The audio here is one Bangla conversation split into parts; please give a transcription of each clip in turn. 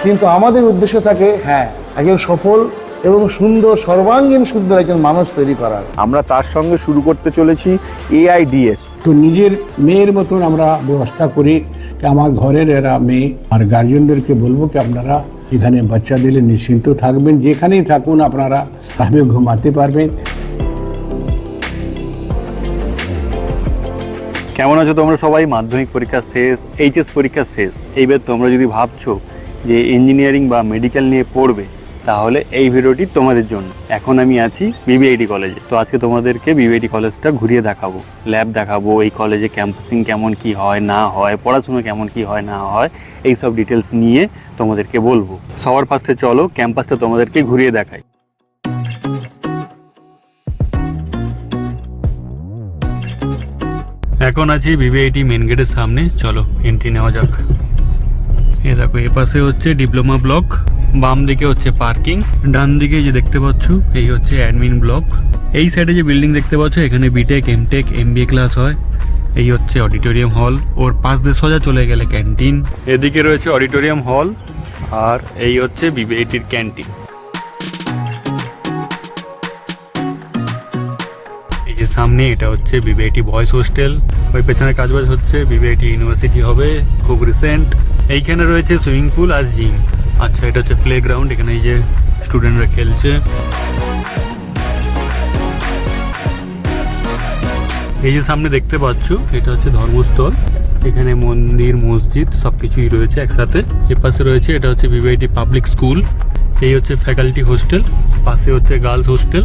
কিন্তু আমাদের উদ্দেশ্য থাকে একজন সফল এবং সুন্দর সর্বাঙ্গীন সুন্দর একজন মানুষ তৈরি করার। আমরা তার সঙ্গে শুরু করতে চলেছি AIDS। তো নিজের মেয়ের মতন আমরা ব্যবস্থা করি কি আমার ঘরের এরা মেয়ে, আর গার্জিয়ানদেরকে বলবো কি আপনারা এখানে বাচ্চা দিলে নিশ্চিন্ত থাকবেন, যেখানেই থাকুন আপনারা ভাবে ঘুমাতে পারবেন। কেমন আছো তোমরা সবাই? মাধ্যমিক পরীক্ষা শেষ, এইচএস পরীক্ষা শেষ। এইবার তোমরা যদি ভাবছো যে ইঞ্জিনিয়ারিং বা মেডিকেল নিয়ে পড়বে, তাহলে এই ভিডিওটি তোমাদের জন্য। এখন আমি আছি বিবিআইটি কলেজে। তো আজকে তোমাদেরকে বিবিআইটি কলেজটা ঘুরিয়ে দেখাবো, ল্যাব দেখাবো, এই কলেজে ক্যাম্পাসিং কেমন কি হয় না হয়, পড়াশোনা কেমন কি হয় না হয়, এই সব ডিটেলস নিয়ে তোমাদেরকে বলবো। সবার ফার্স্টে চলো ক্যাম্পাসটা তোমাদেরকে ঘুরিয়ে দেখাই। এখন আছি বিবিআইটি মেন গেটের সামনে, চলো এন্ট্রি নেওয়া যাক। এ দেখো, এ পাশে হচ্ছে ডিপ্লোমা ব্লক, বাম দিকে হচ্ছে পার্কিং, ডান দিকে যে দেখতে পাচ্ছ এই হচ্ছে অ্যাডমিন ব্লক। এই সাইডে যে বিল্ডিং দেখতে পাচ্ছ এখানে বিটেক, এমটেক, এমবিএ ক্লাস হয়। এই হচ্ছে অডিটোরিয়াম হল, ওর পাশ দিয়ে সোজা চলে গেলে ক্যান্টিন। এদিকে রয়েছে অডিটোরিয়াম হল, আর এই হচ্ছে বিবিআইটির ক্যান্টিন। এই যে সামনে এটা হচ্ছে বিবিআইটি বয়েজ হোস্টেল, ওই পেছনে কাজবাজ হচ্ছে বিবিআইটি ইউনিভার্সিটি হবে খুব রিসেন্ট। এইখানে রয়েছে সুইমিং পুল আর জিম। আচ্ছা, এটা হচ্ছে প্লে গ্রাউন্ড, এখানে এই যে স্টুডেন্টরা খেলছে। এই যে সামনে দেখতে পাচ্ছ এটা হচ্ছে ধর্মস্থল, এখানে মন্দির মসজিদ সবকিছুই রয়েছে একসাথে। এর পাশে রয়েছে এটা হচ্ছে বিবিআইটি পাবলিক স্কুল। এই হচ্ছে ফ্যাকাল্টি হোস্টেল, পাশে হচ্ছে গার্লস হোস্টেল,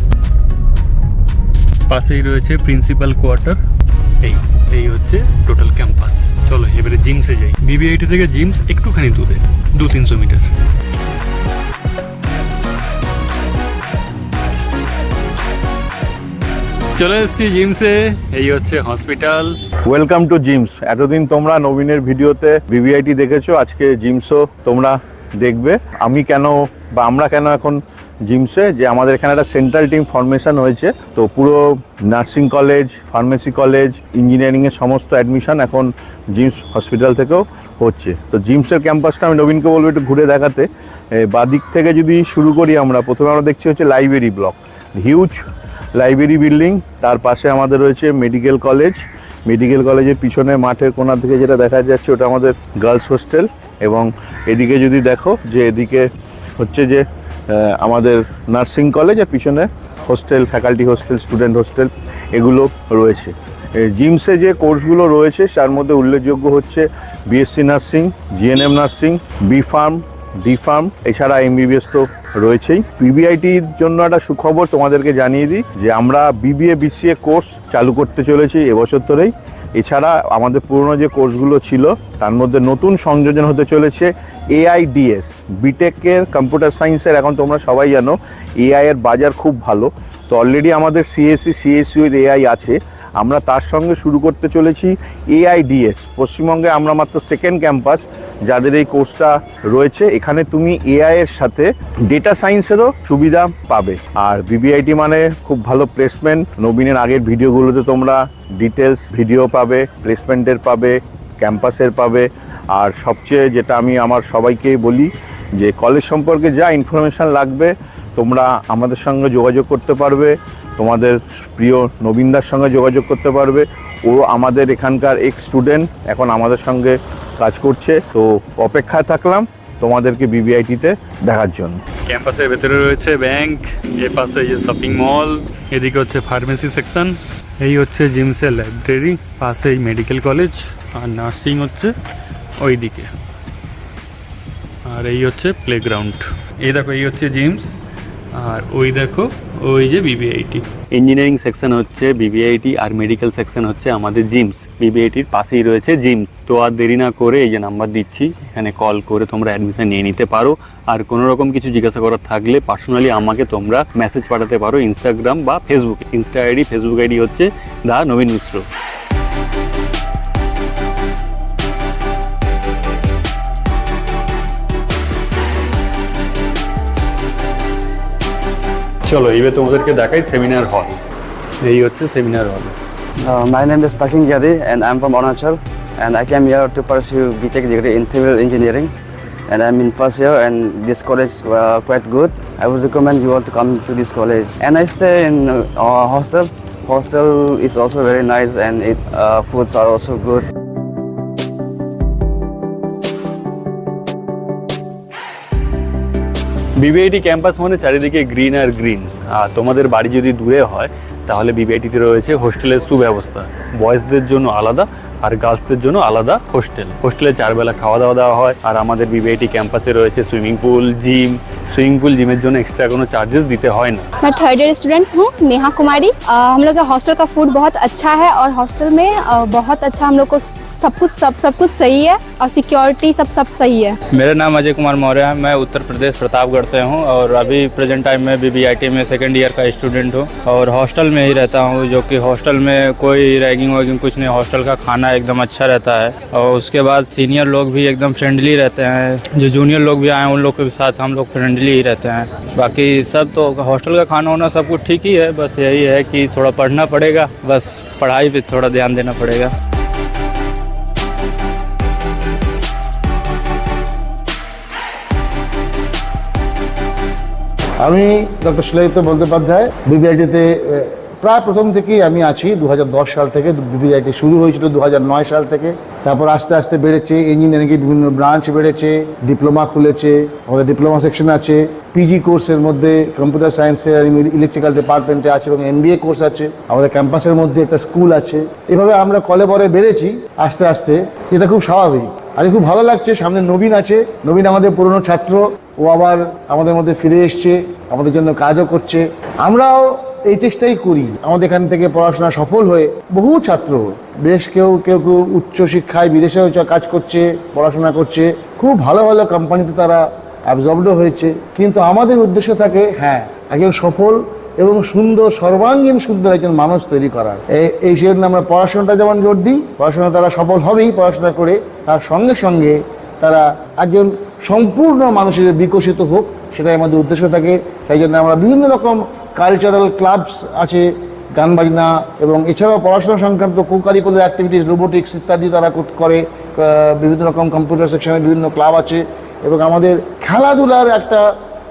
পাশেই রয়েছে প্রিন্সিপাল কোয়ার্টার। এই হচ্ছে টোটাল ক্যাম্পাস। চলো এবারে জিমসে যাই। বিবিআইটি থেকে জিমস একটুখানি দূরে, 200-300 মিটার। চলে এসেছি জিমসে, এই হচ্ছে হসপিটাল। Welcome to gems. এতদিন তোমরা নবীনের ভিডিওতে বিবিআইটি দেখেছো, আজকে জিমসও তোমরা দেখবে। আমি কেন বা আমরা কেন এখন জিমসে, যে আমাদের এখানে একটা সেন্ট্রাল টিম ফরমেশন হয়েছে। তো পুরো নার্সিং কলেজ, ফার্মেসি কলেজ, ইঞ্জিনিয়ারিংয়ের সমস্ত অ্যাডমিশন এখন জিমস হসপিটাল থেকেও হচ্ছে। তো জিমসের ক্যাম্পাসটা আমি নবীনকে বলবো একটু ঘুরে দেখাতে। বাদিক থেকে যদি শুরু করি, প্রথমে আমরা দেখছি হচ্ছে library block, huge library building. তার পাশে আমাদের রয়েছে মেডিকেল কলেজ। মেডিকেল কলেজের পিছনে মাঠের কোণা থেকে যেটা দেখা যাচ্ছে ওটা আমাদের গার্লস হোস্টেল। এবং এদিকে যদি দেখো যে এদিকে হচ্ছে যে আমাদের নার্সিং কলেজ, আর পিছনে hostel, faculty hostel, student hostel এগুলো রয়েছে। জিমসে যে কোর্সগুলো রয়েছে তার মধ্যে উল্লেখযোগ্য হচ্ছে BSc nursing, GNM nursing, B pharm, D pharm, এছাড়া এমবিবিএস তো রয়েছেই। বিবিআইটির জন্য একটা সুখবর তোমাদেরকে জানিয়ে দিই যে আমরা বিবিএ বিসিএ কোর্স চালু করতে চলেছি এবছর ধরেই। এছাড়া আমাদের পুরনো যে কোর্সগুলো ছিল তার মধ্যে নতুন সংযোজন হতে চলেছে AIDS। বিটেকের কম্পিউটার সায়েন্সের এখন তোমরা সবাই জানো AI এর বাজার খুব ভালো। তো অলরেডি আমাদের CSE উইথ AI আছে, আমরা তার সঙ্গে শুরু করতে চলেছি AIDS। পশ্চিমবঙ্গে আমরা মাত্র সেকেন্ড ক্যাম্পাস যাদের এই কোর্সটা রয়েছে। এখানে তুমি AI এর সাথে ডেটা সায়েন্সেরও সুবিধা পাবে। আর বিবিআইটি মানে খুব ভালো প্লেসমেন্ট। নবীনের আগের ভিডিওগুলোতে তোমরা ডিটেলস ভিডিও পাবে, প্লেসমেন্টের পাবে, ক্যাম্পাসের পাবে। আর সবচেয়ে যেটা আমি আমার সবাইকে বলি যে কলেজ সম্পর্কে যা ইনফরমেশান লাগবে তোমরা আমাদের সঙ্গে যোগাযোগ করতে পারবে, তোমাদের প্রিয় নবীনদার সঙ্গে যোগাযোগ করতে পারবে। ও আমাদের এখানকার এক্স স্টুডেন্ট, এখন আমাদের সঙ্গে কাজ করছে। তো অপেক্ষায় থাকলাম তোমাদেরকে বিবিআইটিতে দেখার জন্য। ক্যাম্পাসের ভেতরে রয়েছে ব্যাংক, এর পাশে যে শপিং মল, এদিকে হচ্ছে ফার্মেসি সেকশন, এই হচ্ছে জিমসের লাইব্রেরি, পাশেই মেডিকেল কলেজ, আর নার্সিং হচ্ছে ওই দিকে, আর এই হচ্ছে প্লেগ্রাউন্ড। এই দেখো এই হচ্ছে জিমস, আর ওই দেখো ওই যে বিবিআইটি। ইঞ্জিনিয়ারিং সেকশন হচ্ছে বিবিআইটি, আর মেডিকেল সেকশন হচ্ছে আমাদের জিমস। বিবিআইটির পাশেই রয়েছে জিমস। তো আর দেরি না করে এই যে নাম্বার দিচ্ছি, এখানে কল করে তোমরা অ্যাডমিশন নিয়ে নিতে পারো। আর কোনো রকম কিছু জিজ্ঞাসা করার থাকলে পার্সোনালি আমাকে তোমরা মেসেজ পাঠাতে পারো ইনস্টাগ্রাম বা ফেসবুকে। ফেসবুক আইডি হচ্ছে দা নবীন মিশ্র। চলো এবার তোমাদেরকে দেখাই সেমিনার হল। এই হচ্ছে seminar hall. My name is Taking Gyadi and I'm from Arunachal, and I came here to pursue BTech degree in civil engineering. and I'm in first year, and this college is quite good. I would recommend you all to come to this college. And I stay in hostel. Hostel is also very nice, and foods are also good. BBIT campus মানে চারিদিকে গ্রিন আর গ্রিন। আর তোমাদের বাড়ি যদি দূরে হয় তাহলে বিবিআইটিতে রয়েছে হোস্টেলের সুব্যবস্থা। বয়েজদের জন্য আলাদা আর গার্লসদের জন্য আলাদা হোস্টেল। হোস্টেলে 4 বেলা খাওয়া দাওয়া দেওয়া হয়। আর আমাদের বিবিআইটি ক্যাম্পাসে রয়েছে swimming pool, gym. Swimming pool जिमेर जন্য एक्स्ट्रा কোনো चार्जेस देते হয় ना। मैं थर्ड ईयर स्टूडेंट हूँ, नेहा कुमारी। हम लोग का हॉस्टल का फूड बहुत अच्छा है और हॉस्टल में बहुत अच्छा हम लोग को सब कुछ सही है और सिक्योरिटी सब सही है। मेरा नाम अजय कुमार मौर्य है। मैं उत्तर प्रदेश प्रतापगढ़ से हूँ और अभी प्रेजेंट टाइम में बीबीआईटी में सेकंड ईयर का स्टूडेंट हूँ और हॉस्टल में ही रहता हूँ, जो कि हॉस्टल में कोई रैगिंग वैगिंग कुछ नहीं। हॉस्टल का खाना एकदम अच्छा रहता है और उसके बाद सीनियर लोग भी एकदम फ्रेंडली रहते हैं। जो जूनियर लोग भी आए हैं उन लोग के साथ हम लोग फ्रेंडली ही रहते हैं। बाकी सब तो हॉस्टल का खाना वाना सब कुछ ठीक ही है, बस यही है कि थोड़ा पढ़ना पड़ेगा, बस पढ़ाई पे थोड़ा ध्यान देना पड़ेगा। আমি ডক্টর শিলাজিৎ বন্দ্যোপাধ্যায়। বিবিআইটিতে প্রায় প্রথম থেকেই আমি আছি। 2010 সাল থেকে বিবিআইটি শুরু হয়েছিল, 2009 সাল থেকে। তারপর আস্তে আস্তে বেড়েছে, ইঞ্জিনিয়ারিংয়ের বিভিন্ন ব্রাঞ্চ বেড়েছে, ডিপ্লোমা খুলেছে, আমাদের ডিপ্লোমা সেকশন আছে, পিজি কোর্সের মধ্যে কম্পিউটার সায়েন্সের ইলেকট্রিক্যাল ডিপার্টমেন্টে আছে এবং এমবিএ কোর্স আছে। আমাদের ক্যাম্পাসের মধ্যে একটা স্কুল আছে। এভাবে আমরা কলে বরে বেড়েছি আস্তে আস্তে, যেটা খুব স্বাভাবিক। আজকে খুব ভালো লাগছে, সামনে নবীন আছে। নবীন আমাদের পুরনো ছাত্র, ও আবার আমাদের মধ্যে ফিরে এসছে, আমাদের জন্য কাজও করছে। আমরাও এই চেষ্টাই করি। আমাদের এখান থেকে পড়াশোনা সফল হয়ে বহু ছাত্র, বেশ কেউ উচ্চশিক্ষায় বিদেশেও কাজ করছে, পড়াশোনা করছে, খুব ভালো ভালো কোম্পানিতে তারা অ্যাবজর্বডও হয়েছে। কিন্তু আমাদের উদ্দেশ্য থাকে একজন সফল এবং সুন্দর, সর্বাঙ্গীন সুন্দর একজন মানুষ তৈরি করার। এই জন্য আমরা পড়াশোনাটা যেমন জোর দিই, পড়াশোনা তারা সফল হবেই পড়াশোনা করে, তার সঙ্গে সঙ্গে তারা একজন সম্পূর্ণ মানুষের বিকশিত হোক, সেটাই আমাদের উদ্দেশ্য থাকে। সেই জন্য আমরা বিভিন্ন রকম কালচারাল ক্লাবস আছে, গান বাজনা এবং এছাড়াও পড়াশোনা সংক্রান্ত কো-কারিকুলার অ্যাক্টিভিটিস, রোবোটিক্স ইত্যাদি তারা করে। বিভিন্ন রকম কম্পিউটার সেকশনের বিভিন্ন ক্লাব আছে এবং আমাদের খেলাধুলার একটা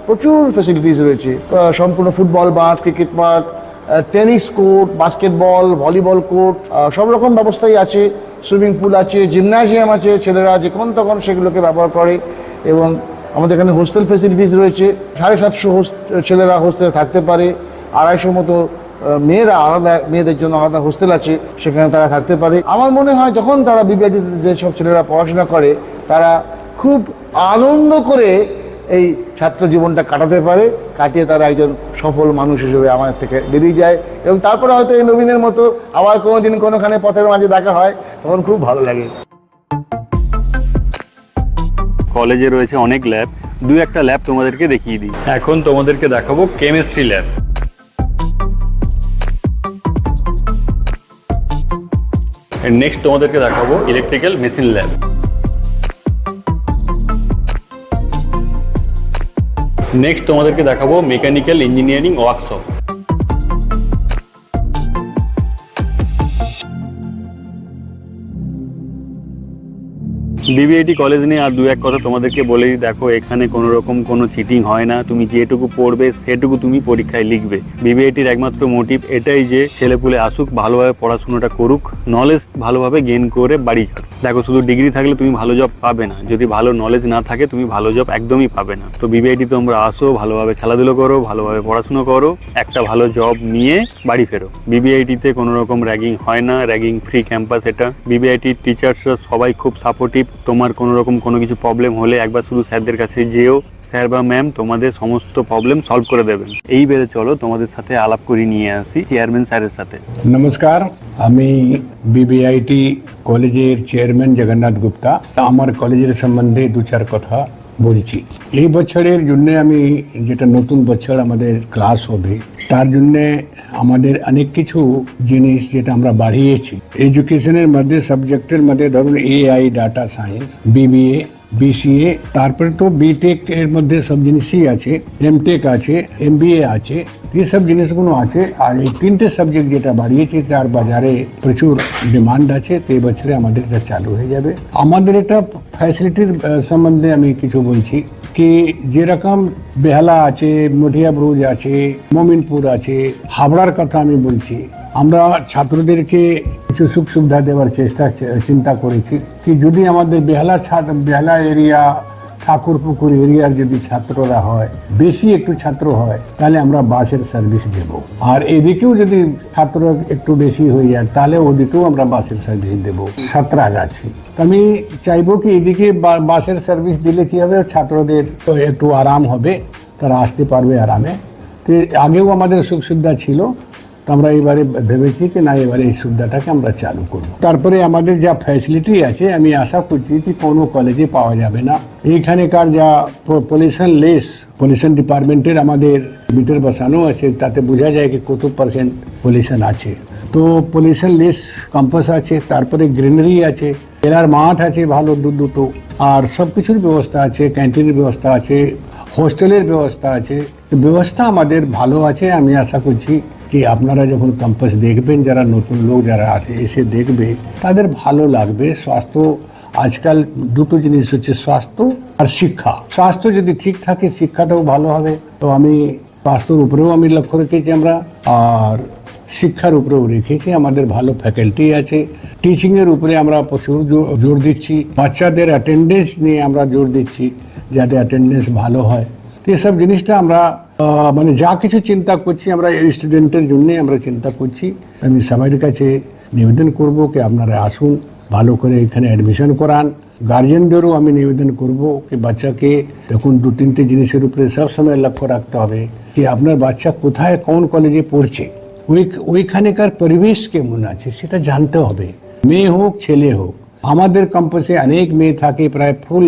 প্রচুর ফ্যাসিলিটিস রয়েছে। সম্পূর্ণ ফুটবল মাঠ, ক্রিকেট মাঠ, tennis court, basketball, volleyball court, সব রকম ব্যবস্থাই আছে। সুইমিং পুল আছে, জিমনাজিয়াম আছে, ছেলেরা যখন তখন সেগুলোকে ব্যবহার করে। এবং আমাদের এখানে হোস্টেল ফ্যাসিলিটিস রয়েছে। 750 ছেলেরা হোস্টেলে থাকতে পারে। 250 মতো মেয়েদের জন্য আলাদা হোস্টেল আছে, সেখানে তারা থাকতে পারে। আমার মনে হয় যখন তারা বিবিআইটিতে যেসব ছেলেরা পড়াশোনা করে, তারা খুব আনন্দ করে এই ছাত্র জীবনটা কাটাতে পারে, কাটিয়ে তারা একজন সফল মানুষ হিসেবে আমাদের থেকে বেরিয়ে যায়। এবং তারপরে হয়তো এই নবীনের মতো আবার কোনোদিন কোনোখানে পথের মাঝে দেখা হয়, তখন খুব ভালো লাগে। কলেজে রয়েছে অনেক ল্যাব, একটা ল্যাব তোমাদেরকে দেখিয়ে দিই। এখন তোমাদেরকে দেখাবো কেমিস্ট্রি ল্যাব। নেক্সট তোমাদেরকে দেখাবো ইলেকট্রিক্যাল মেশিন ল্যাব। নেক্সট তোমাদেরকে দেখাবো mechanical engineering workshop. BBIT college নিয়ে আর এক কথা তোমাদেরকে বলেই দেখো, এখানে কোনো রকম কোনো চিটিং হয় না। তুমি যেটুকু পড়বে সেটুকু তুমি পরীক্ষায় লিখবে। বিবিআইটির একমাত্র মোটিভ এটাই যে ছেলেপুলে আসুক, ভালোভাবে পড়াশোনাটা করুক, নলেজ ভালোভাবে গেইন করে বাড়ি যাক। দেখো, শুধু ডিগ্রি থাকলে তুমি ভালো জব পাবে না, যদি ভালো নলেজ না থাকে তুমি ভালো জব একদমই পাবে না। তো বিবিআইটি তোমরা আসো, ভালোভাবে খেলাধুলো করো, ভালোভাবে পড়াশোনা করো, একটা ভালো জব নিয়ে বাড়ি ফেরো। বিবিআইটিতে কোনো রকম র্যাগিং হয় না, র্যাগিং ফ্রি ক্যাম্পাস এটা। বিবিআইটির টিচার্সরা সবাই খুব সাপোর্টিভ। তোমার কোনো রকম কোনো কিছু প্রবলেম হলে একবার শুধু স্যারদের কাছে যেও, স্যার বা ম্যাম তোমাদের সমস্ত প্রবলেম সলভ করে দেবেন। এইবারে চলো তোমাদের সাথে আলাপ করে নিয়ে আসি চেয়ারম্যান স্যারের সাথে। নমস্কার, আমি বিবিআইটি কলেজের চেয়ারম্যান জগন্নাথ গুপ্তা। আমার কলেজের সম্বন্ধে 2-4 কথা বলছি। এই বছরের জন্য আমি যেটা নতুন বছর আমাদের ক্লাস হবে, তার জন্যে আমাদের অনেক কিছু জিনিস যেটা আমরা বাড়িয়েছি। এডুকেশনের মধ্যে সাবজেক্টের মধ্যে ধরুন AI, data science, BBA BCA, তারপরে তো বিটেক এর মধ্যে সব জিনিসই আছে, এমটেক আছে, এমবিএ আছে, এই সব জিনিসগুলো আছে। আর এই তিনটে সাবজেক্ট যেটা বাড়িয়েছে তার বাজারে প্রচুর ডিমান্ড আছে, তো এই বছরে আমাদের এটা চালু হয়ে যাবে। আমাদের একটা ফ্যাসিলিটির সম্বন্ধে আমি কিছু বলছি কি, যেরকম বেহালা আছে, মঠিয়া ব্রুজ আছে, মোমিনপুর আছে, হাবড়ার কথা আমি বলছি, আমরা ছাত্রদেরকে কিছু সুখ সুবিধা দেওয়ার চিন্তা করেছি কি যদি আমাদের বেহালা এরিয়া, ঠাকুরপুকুর এরিয়ার যদি ছাত্ররা হয়, বেশি একটু ছাত্র হয়, তাহলে আমরা বাসের সার্ভিস দেব। আর এদিকেও যদি ছাত্র একটু বেশি হয়ে যায়, তাহলে ওদিকেও আমরা বাসের সার্ভিস দেব। সাঁতরাগাছি আমি চাইবো কি এদিকে বাসের সার্ভিস দিলে কি হবে, ছাত্রদের তো একটু আরাম হবে, তারা আসতে পারবে আরামে। তো আগেও আমাদের সুখ সুবিধা ছিল, তো আমরা এবারে ভেবেছি কি না, এবারে এই সুবিধাটাকে আমরা চালু করব। তারপরে আমাদের যা ফ্যাসিলিটি আছে, আমি আশা করছি যে কোনো কলেজে পাওয়া যাবে না। এইখানেকার যা পলিউশন ডিপার্টমেন্টের আমাদের মিটার বসানো আছে, তাতে বোঝা যায় কি কত % পলিউশন আছে। তো পলিউশন লেস ক্যাম্পাস আছে, তারপরে গ্রিনারি আছে, খেলার মাঠ আছে ভালো দুটো, আর সব কিছুর ব্যবস্থা আছে, ক্যান্টিনের ব্যবস্থা আছে, হোস্টেলের ব্যবস্থা আছে। ব্যবস্থা আমাদের ভালো আছে। আমি আশা করছি কি আপনারা যখন ক্যাম্পাস দেখবেন, যারা নতুন লোক যারা আছে এসে দেখবে, তাদের ভালো লাগবে। স্বাস্থ্য আজকাল দুটো জিনিস হচ্ছে, স্বাস্থ্য আর শিক্ষা। স্বাস্থ্য যদি ঠিক থাকে, শিক্ষাটাও ভালো হবে। তো আমি স্বাস্থ্যের উপরেও আমি লক্ষ্য রেখেছি আমরা, আর শিক্ষার উপরেও রেখেছি। আমাদের ভালো ফ্যাকাল্টি আছে, টিচিংয়ের উপরে আমরা প্রচুর জোর দিচ্ছি, বাচ্চাদের অ্যাটেন্ডেন্স নিয়ে আমরা জোর দিচ্ছি, যাতে অ্যাটেন্ডেন্স ভালো হয়। তো এসব জিনিসটা আমরা মানে যা কিছু চিন্তা করছি, আমরা এই স্টুডেন্টের জন্যে আমরা চিন্তা করছি। আমি সবার কাছে নিবেদন করব কি আপনারা আসুন, ভালো করে এখানে অ্যাডমিশন করান। গার্জেনদেরও আমি নিবেদন করব কি বাচ্চাকে দেখুন, 2-3টে জিনিসের উপরে সবসময় লক্ষ্য রাখতে হবে কি আপনার বাচ্চা কোথায় কোন কলেজে পড়ছে, ওইখানেকার পরিবেশ কেমন আছে সেটা জানতে হবে। মেয়ে হোক ছেলে হোক, আমাদের ক্যাম্পাসে অনেক মেয়ে থাকে, প্রায় ফুল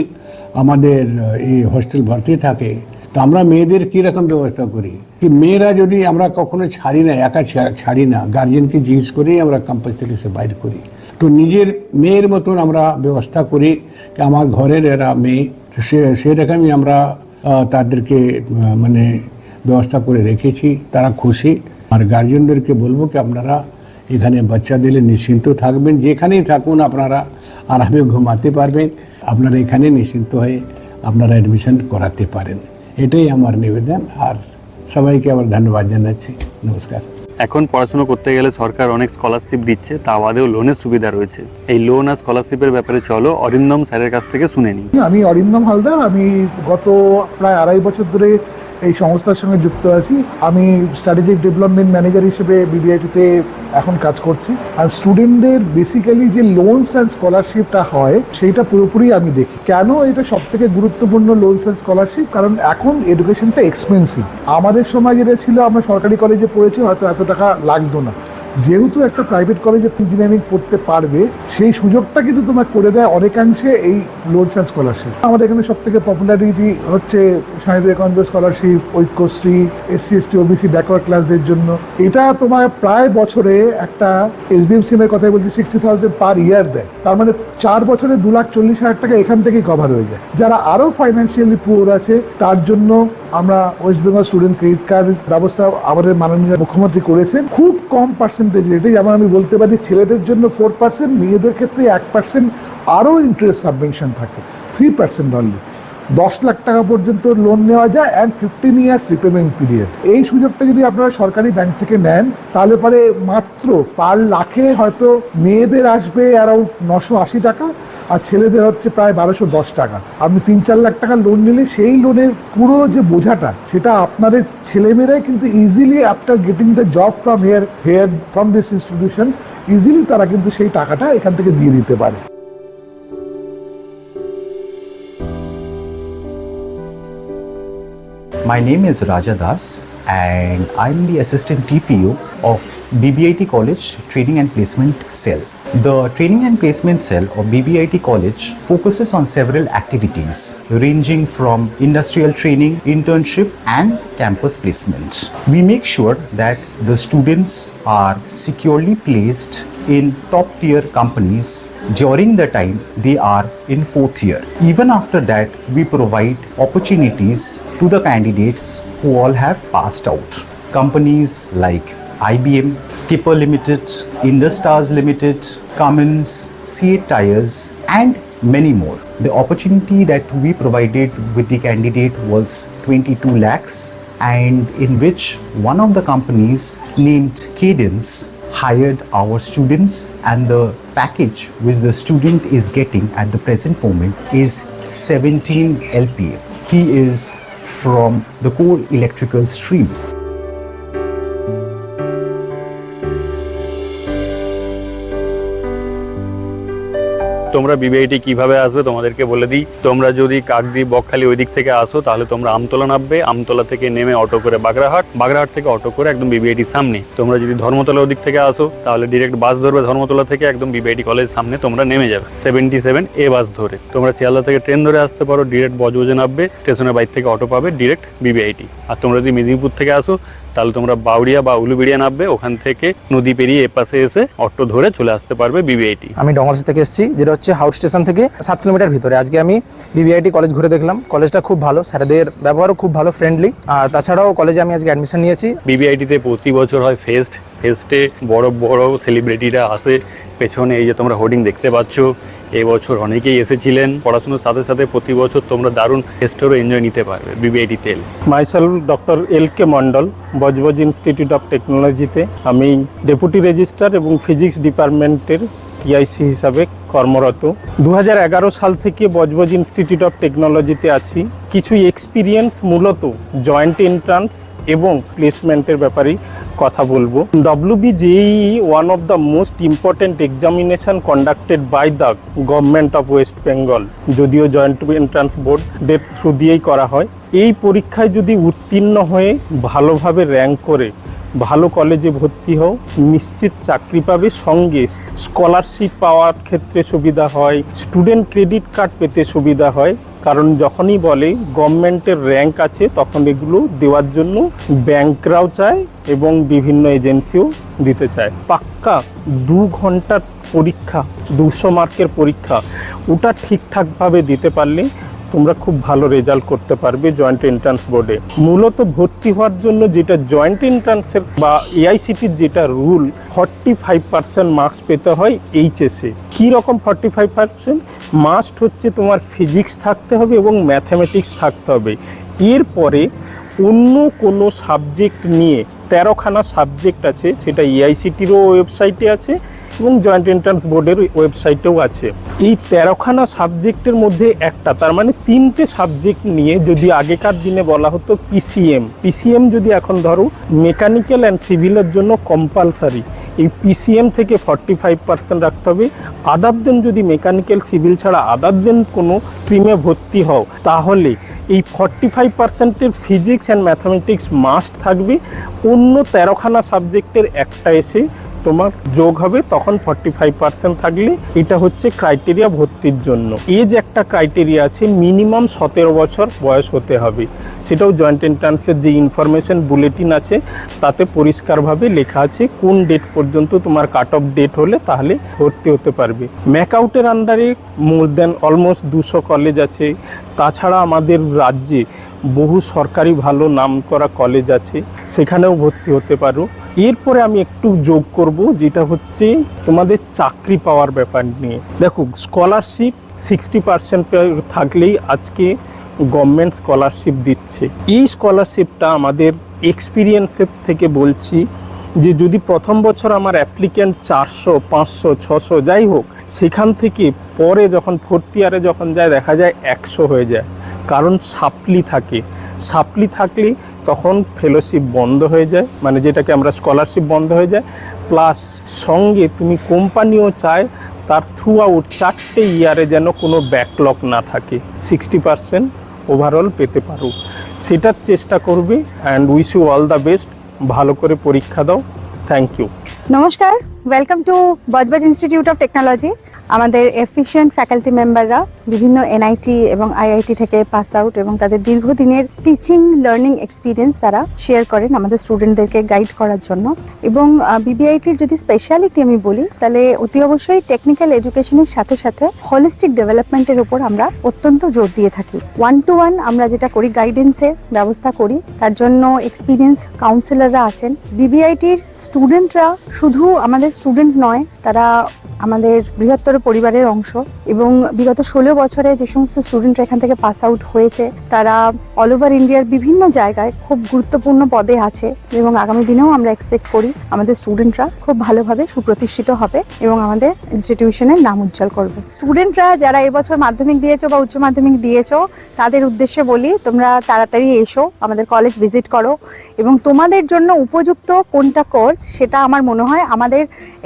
আমাদের এই হোস্টেল ভর্তি থাকে। তো আমরা মেয়েদের কীরকম ব্যবস্থা করি কি, মেয়েরা যদি আমরা কখনো ছাড়ি না, একা ছাড়ি না, গার্জেনকে জিজ্ঞেস করেই আমরা ক্যাম্পাস থেকে সে বাইর করি। তো নিজের মেয়ের মতন আমরা ব্যবস্থা করি কি আমার ঘরের এরা মেয়ে, সেরকমই আমরা তাদেরকে মানে ব্যবস্থা করে রেখেছি। তারা খুশি। আর গার্জেনদেরকে বলবো কি আপনারা এখানে বাচ্চা দিলে নিশ্চিন্ত থাকবেন, যেখানেই থাকুন আপনারা আরামে ঘুমাতে পারবেন, আপনারা এখানে নিশ্চিন্ত হয়ে আপনারা অ্যাডমিশন করাতে পারেন। এটাই আমার নিবেদন। আর সবাইকে আবার ধন্যবাদ জানাচ্ছি। নমস্কার। এখন পড়াশোনা করতে গেলে সরকার অনেক স্কলারশিপ দিচ্ছে, তা বাদেও লোনের সুবিধা রয়েছে। এই লোন আর স্কলারশিপের ব্যাপারে চলো অরিন্দম স্যারের কাছ থেকে শুনে নিই। আমি অরিন্দম হালদার। আমি গত প্রায় 2.5 বছর ধরে এই সংস্থার সঙ্গে যুক্ত আছি। আমি স্ট্র্যাটেজিক ডেভেলপমেন্ট ম্যানেজার হিসেবে বিবিআইটিতে এখন কাজ করছি। আর স্টুডেন্টদের বেসিক্যালি যে লোনস অ্যান্ড স্কলারশিপটা হয়, সেইটা পুরোপুরি আমি দেখি। কেন এটা সব থেকে গুরুত্বপূর্ণ লোনস অ্যান্ড স্কলারশিপ? কারণ এখন এডুকেশনটা এক্সপেন্সিভ। আমাদের সময় যেটা ছিল, আমরা সরকারি কলেজে পড়েছি, হয়তো এত টাকা লাগতো না। যেহেতু একটা প্রাইভেট কলেজে ইঞ্জিনিয়ারিং পড়তে পারবে, সেই সুযোগটা কিন্তু তোমার করে দেয় অনেকাংশে এই লোনস অ্যান্ড স্কলারশিপ। আমাদের এখানে সব থেকে পপুলারিটি হচ্ছে Swami Vivekananda scholarship, Aikyashree, SC/ST OBC backward ক্লাসদের জন্য। এটা তোমার প্রায় বছরে একটা SBMC এর কথাই বলছি 60,000 পার ইয়ার দেয়। তার মানে 4 বছরে 2,40,000 টাকা এখান থেকেই কভার হয়ে যায়। যারা আরও ফাইন্যান্সিয়ালি পুয়ার আছে, তার জন্য আমরা West Bengal student credit card ব্যবস্থা আমাদের মাননীয় মুখ্যমন্ত্রী করেছেন। খুব কম পার্সেন্টেজ রেটে, যেমন আমি বলতে পারি ছেলেদের জন্য 4%, মেয়েদের ক্ষেত্রে 1%, আরও ইন্টারেস্ট সাবভেনশন থাকে 3% অনলি। 10 লাখ টাকা পর্যন্ত লোন নেওয়া যায় অ্যান্ড 15 ইয়ার্স রিপেমেন্ট পিরিয়ড। এই সুযোগটা যদি আপনারা সরকারি ব্যাংক থেকে নেন, তাহলে পরে মাত্র পার লাখে হয়তো মেয়েদের আসবে অ্যারাউন্ড 980 টাকা, আর ছেলেদের হচ্ছে প্রায় 1210 টাকা। আপনি 3-4 লাখ টাকা লোন নিলে সেই লোনের পুরো যে বোঝাটা, সেটা আপনাদের ছেলেমেয়েরাই কিন্তু easily after getting the job from this institution, easily তারা কিন্তু সেই টাকাটা এখান থেকে দিয়ে দিতে পারে। My name is Raja Das and I'm the assistant TPU of BBIT College Training and Placement Cell. The Training and Placement Cell of BBIT College focuses on several activities ranging from industrial training, internship and campus placement. We make sure that the students are securely placed in top tier companies. During the time they are in 4th year. Even after that, we provide opportunities to the candidates who all have passed out. Companies like IBM, Skipper Limited, Industars Limited, Cummins, Seat Tires, and many more. The opportunity that we provided with the candidate was 22 lakhs, and in which one of the companies named Cadence hired our students, and the package which the student is getting at the present moment is 17 LPA. He is from the core electrical stream. তোমরা বিবিআইটি কিভাবে আসবে তোমাদেরকে বলে দিই। তোমরা যদি কাকদ্বীপ বকখালি ওই দিক থেকে আসো তাহলে তোমরা আমতলা নামবে, আমতলা থেকে নেমে অটো করে বাগড়াহাট, বাগড়াহাট থেকে অটো করে একদম বিবিআইটির সামনে। তোমরা যদি ধর্মতলা ওদিক থেকে আসো তাহলে ডিরেক্ট বাস ধরবে ধর্মতলা থেকে, একদম বিবিআইটি কলেজ সামনে তোমরা নেমে যাবে 77A বাস ধরে। তোমরা শিয়ালদা থেকে ট্রেন ধরে আসতে পারো, ডিরেক্ট বজবজে নামবে, স্টেশনের বাইরে থেকে অটো পাবে ডিরেক্ট বিবিআইটি। আর তোমরা যদি মেদিনীপুর থেকে আসো তাহলে তোমরা বাউরিয়া বা উলুবেড়িয়া নামবে, ওখান থেকে নদী পেরিয়ে এপাশে এসে অটো ধরে চলে আসতে পারবে বিবিআইটি। আমি ডঙ্গরসি থেকে এসেছি, যেটা হচ্ছে হাউস স্টেশন থেকে 7 কিলোমিটার ভিতরে। আজকে আমি বিবিআইটি কলেজ ঘুরে দেখলাম, কলেজটা খুব ভালো, স্যারেদের ব্যবহারও খুব ভালো, ফ্রেন্ডলি। তাছাড়াও কলেজে আমি আজকে অ্যাডমিশন নিয়েছি। বিবিআইটিতে প্রতি বছর হয় ফেস্টে বড় বড় সেলিব্রিটিরা আসে। পেছনে এই যে তোমরা হোর্ডিং দেখতে পাচ্ছ, এবছর অনেকেই এসেছিলেন। পড়াশোনার সাথে সাথে প্রতি বছর তোমরা দারুণ ফেস্টেরও এনজয় নিতে পারবে বিবিআইটি তেল। Myself doctor LK Mondal, Budge Budge institute of টেকনোলজিতে আমি ডেপুটি রেজিস্ট্রার এবং ফিজিক্স ডিপার্টমেন্টের PIC হিসাবে কর্মরত। 2011 সাল থেকে বজবজ ইনস্টিটিউট অফ টেকনোলজিতে আছি। কিছু এক্সপিরিয়েন্স মূলত জয়েন্ট এন্ট্রান্স এবং প্লেসমেন্টের ব্যাপারেই কথা বলবো। WBJEE one of the most important examination conducted by the government of West Bengal, যদিও জয়েন্ট এন্ট্রান্স বোর্ডের থ্রু দিয়েই করা হয়। এই পরীক্ষায় যদি উত্তীর্ণ হয়ে ভালোভাবে র্যাঙ্ক করে ভালো কলেজে ভর্তি হও, নিশ্চিত চাকরি পাবে, সঙ্গে স্কলারশিপ পাওয়ার ক্ষেত্রে সুবিধা হয়, স্টুডেন্ট ক্রেডিট কার্ড পেতে সুবিধা হয়। কারণ যখনই বলে গভর্নমেন্টের র্যাঙ্ক আছে তখন এগুলো দেওয়ার জন্য ব্যাংকরাও চায় এবং বিভিন্ন এজেন্সিও দিতে চায়। পাক্কা 2 ঘন্টার পরীক্ষা, 200 মার্কের পরীক্ষা, ওটা ঠিকঠাকভাবে দিতে পারলে তোমরা খুব ভালো রেজাল্ট করতে পারবে জয়েন্ট এন্ট্রান্স বোর্ডে। মূলত ভর্তি হওয়ার জন্য যেটা জয়েন্ট এন্ট্রান্সের বা AICTর যেটা রুল, 45% মার্কস পেতে হয় এইচএসে। কী রকম 45%? মাস্ট হচ্ছে তোমার ফিজিক্স থাকতে হবে এবং ম্যাথামেটিক্স থাকতে হবে। এরপরে অন্য কোনো সাবজেক্ট নিয়ে 13খানা সাবজেক্ট আছে, সেটা AICTরও ওয়েবসাইটে আছে এবং জয়েন্ট এন্ট্রান্স বোর্ডের ওয়েবসাইটেও আছে। এই 13খানা সাবজেক্টের মধ্যে একটা, তার মানে 3টে সাবজেক্ট নিয়ে, যদি আগেকার দিনে বলা হতো পিসিএম যদি এখন ধরো মেকানিক্যাল অ্যান্ড সিভিলের জন্য কম্পালসারি, এই পিসিএম থেকে 45% রাখতে হবে। আদার দেন যদি মেকানিক্যাল সিভিল ছাড়া আদার দেন কোনো স্ট্রিমে ভর্তি হও তাহলে এই 45%-এর ফিজিক্স অ্যান্ড ম্যাথামেটিক্স মাস্ট থাকবে। অন্য 13খানা সাবজেক্টের একটা এসে তোমার যোগ হবে, তখন 45% থাকলে এটা হচ্ছে ক্রাইটেরিয়া ভর্তির জন্য। এজ একটা ক্রাইটেরিয়া আছে, মিনিমাম 17 বছর বয়স হতে হবে। সেটাও জয়েন্ট এন্ট্রান্সের যে ইনফরমেশন বুলেটিন আছে তাতে পরিষ্কারভাবে লেখা আছে কোন ডেট পর্যন্ত তোমার কাট অফ ডেট হলে তাহলে ভর্তি হতে পারবে। ম্যাকআউটের আন্ডারে মোর দ্যান অলমোস্ট 200 কলেজ আছে। তাছাড়া আমাদের রাজ্যে বহু সরকারি ভালো নাম করা কলেজ আছে, সেখানেও ভর্তি হতে পারো। এরপরে আমি একটু যোগ করব, যেটা হচ্ছে তোমাদের চাকরি পাওয়ার ব্যাপার নিয়ে। দেখো, স্কলারশিপ 60% থাকলেই আজকে গভর্নমেন্ট স্কলারশিপ দিচ্ছে। এই স্কলারশিপটা আমাদের এক্সপিরিয়েন্সের থেকে বলছি যে যদি প্রথম বছর আমার অ্যাপ্লিক্যান্ট 400, 500, 600 যাই হোক, সেখান থেকে পরে যখন 4th ইয়ারে যখন যায় দেখা যায় 100 হয়ে যায়। কারণ সাপ্লি থাকলে তখন ফেলোশিপ বন্ধ হয়ে যায়, মানে যেটাকে আমরা স্কলারশিপ বন্ধ হয়ে যায়। প্লাস সঙ্গে তুমি কোম্পানিও চায় তার থ্রু আউট 4টে ইয়ারে যেন কোনো ব্যাকলগ না থাকে, 60% ওভারঅল পেতে পারো। সেটার চেষ্টা করবে। And wish you all the best. ভালো করে পরীক্ষা দাও। Thank you. নমস্কার, welcome to Budge Budge institute of technology. আমাদের এফিশিয়েন্ট ফ্যাকাল্টি মেম্বাররা বিভিন্ন এনআইটি এবং আইআইটি থেকে পাস আউট এবং তাদের দীর্ঘদিনের টিচিং লার্নিং এক্সপিরিয়েন্স তারা শেয়ার করেন আমাদের স্টুডেন্টদেরকে গাইড করার জন্য। এবং বিবিআইটির যদি স্পেশালিটি আমি বলি তাহলে অতি অবশ্যই টেকনিক্যাল এডুকেশনের সাথে সাথে হলিস্টিক ডেভেলপমেন্টের উপর আমরা অত্যন্ত জোর দিয়ে থাকি। 1-to-1 আমরা যেটা করি গাইডেন্সের ব্যবস্থা করি, তার জন্য এক্সপিরিয়েন্স কাউন্সিলররা আছেন। বিবিআইটির স্টুডেন্টরা শুধু আমাদের স্টুডেন্ট নয়, তারা আমাদের বৃহত্তর পরিবারের অংশ এবং বিগত 16 বছরে যে সমস্ত স্টুডেন্টরা এখান থেকে পাস আউট হয়েছে তারা অল ওভার ইন্ডিয়ার বিভিন্ন জায়গায় খুব গুরুত্বপূর্ণ পদে আছে এবং আগামী দিনেও আমরা এক্সপেক্ট করি আমাদের স্টুডেন্টরা খুব ভালোভাবে সুপ্রতিষ্ঠিত হবে এবং আমাদের ইনস্টিটিউশনের নাম উজ্জ্বল করবে। স্টুডেন্টরা যারা এবছর মাধ্যমিক দিয়েছো বা উচ্চ মাধ্যমিক দিয়েছো তাদের উদ্দেশ্যে বলি, তোমরা তাড়াতাড়ি এসো, আমাদের কলেজ ভিজিট করো এবং তোমাদের জন্য উপযুক্ত কোনটা কোর্স সেটা আমার মনে হয় আমাদের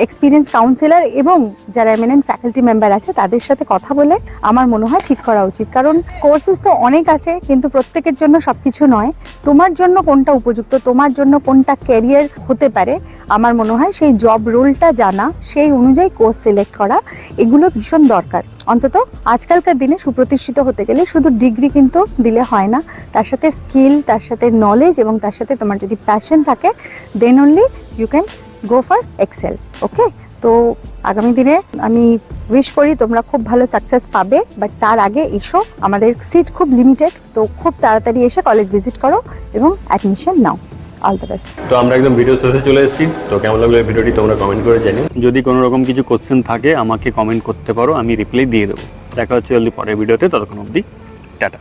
এক্সপিরিয়েন্স কাউন্সিলর এবং যারা এমিনেন্ট ফ্যাকাল্টি মেম্বার আছে তাদের সাথে কথা বলে আমার মনে হয় ঠিক করা উচিত। কারণ কোর্সেস তো অনেক আছে কিন্তু প্রত্যেকের জন্য সবকিছু নয়। তোমার জন্য কোনটা উপযুক্ত, তোমার জন্য কোনটা ক্যারিয়ার হতে পারে, আমার মনে হয় সেই জব রোলটা জানা, সেই অনুযায়ী কোর্স সিলেক্ট করা, এগুলো ভীষণ দরকার। অন্তত আজকালকার দিনে সুপ্রতিষ্ঠিত হতে গেলে শুধু ডিগ্রি কিন্তু দিলে হয় না, তার সাথে স্কিল, তার সাথে নলেজ এবং তার সাথে তোমার যদি প্যাশন থাকে, then only you can go for excel. Okay, তো আগামী দিনে আমি উইশ করি তোমরা খুব ভালো সাকসেস পাবে, বাট তার আগে এসো, আমাদের সিট খুব লিমিটেড, তো খুব তাড়াতাড়ি এসে কলেজ ভিজিট করো এবং admission now. All the best. তো আমরা একদম ভিডিও শেষে চলে এসেছি। তো কেমন লাগলো এই ভিডিওটি তোমরা কমেন্ট করে জানিও। যদি কোনো রকম কিছু কোশ্চেন থাকে আমাকে কমেন্ট করতে পারো, আমি রিপ্লাই দিয়ে দেবো। দেখা হচ্ছে জলদি পরের ভিডিওতে, ততক্ষণ অবধি টাটা।